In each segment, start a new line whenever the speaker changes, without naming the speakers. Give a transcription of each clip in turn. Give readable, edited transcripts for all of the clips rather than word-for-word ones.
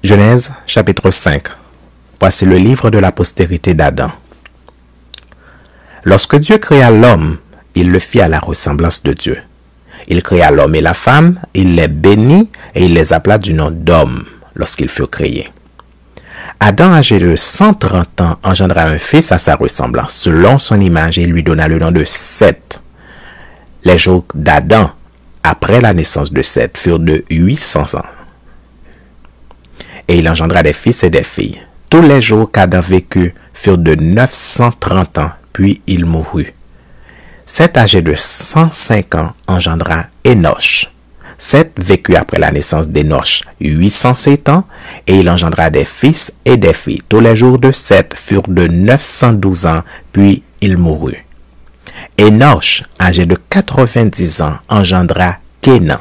Genèse chapitre 5. Voici le livre de la postérité d'Adam. Lorsque Dieu créa l'homme, il le fit à la ressemblance de Dieu. Il créa l'homme et la femme, il les bénit et il les appela du nom d'homme lorsqu'ils furent créés. Adam, âgé de 130 ans, engendra un fils à sa ressemblance, selon son image, et lui donna le nom de Seth. Les jours d'Adam, après la naissance de Seth, furent de 800 ans. Et il engendra des fils et des filles. Tous les jours qu'Adam vécut furent de 930 ans, puis il mourut. Seth, âgé de 105 ans, engendra Énoch. Seth vécut après la naissance d'Énoch 807 ans, et il engendra des fils et des filles. Tous les jours de Seth furent de 912 ans, puis il mourut. Énoch, âgé de 90 ans, engendra Kénan.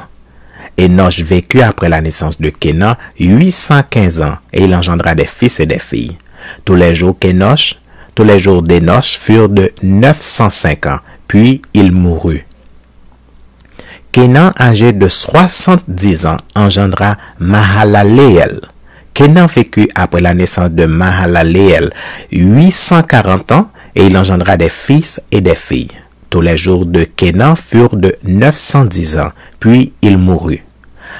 Énoch vécut après la naissance de Kénan 815 ans, et il engendra des fils et des filles. Tous les jours d'Énoch furent de 905 ans, puis il mourut. Kénan, âgé de 70 ans, engendra Mahalaleel. Kénan vécut après la naissance de Mahalaleel 840 ans, et il engendra des fils et des filles. Tous les jours de Kénan furent de 910 ans, puis il mourut.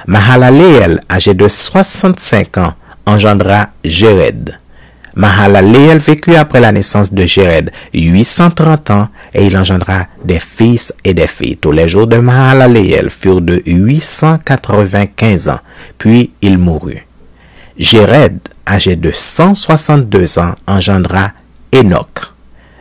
Mahalaleel, âgé de 65 ans, engendra Jéred. Mahalaleel vécut après la naissance de Jéred 830 ans, et il engendra des fils et des filles. Tous les jours de Mahalaleel furent de 895 ans, puis il mourut. Jéred, âgé de 162 ans, engendra Enoch.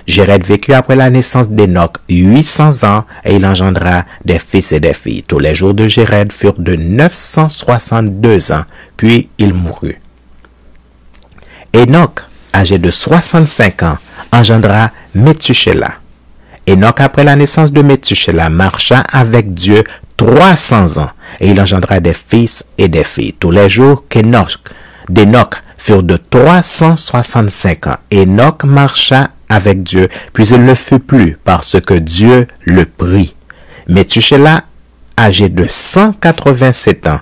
Jéred vécut après la naissance d'Enoch 800 ans, et il engendra des fils et des filles. Tous les jours de Jéred furent de 962 ans, puis il mourut. Enoch, âgé de 65 ans, engendra Méthusélah. Enoch, après la naissance de Méthusélah, marcha avec Dieu 300 ans, et il engendra des fils et des filles. Tous les jours d'Enoch furent de 365 ans. Enoch marcha avec Dieu, puis il ne fut plus parce que Dieu le prit. Méthusélah, âgé de 187 ans,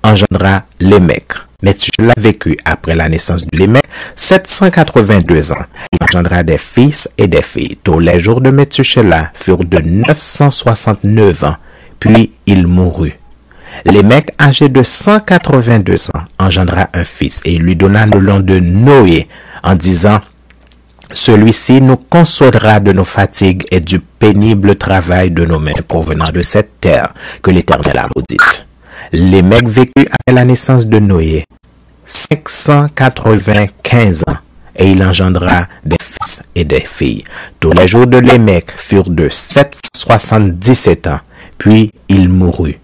engendra Lémec. Méthusélah vécut après la naissance de Lémec 782 ans. Il engendra des fils et des filles. Tous les jours de Méthusélah furent de 969 ans, puis il mourut. Lémec, âgé de 182 ans, engendra un fils et il lui donna le nom de Noé, en disant: celui-ci nous consolera de nos fatigues et du pénible travail de nos mains provenant de cette terre que l'Éternel a maudite. Lémec vécut après la naissance de Noé 595 ans, et il engendra des fils et des filles. Tous les jours de Lémec furent de 777 ans, puis il mourut.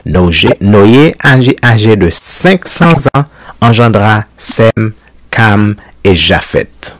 Noé, âgé de 500 ans, engendra Sem, Cam et Japheth.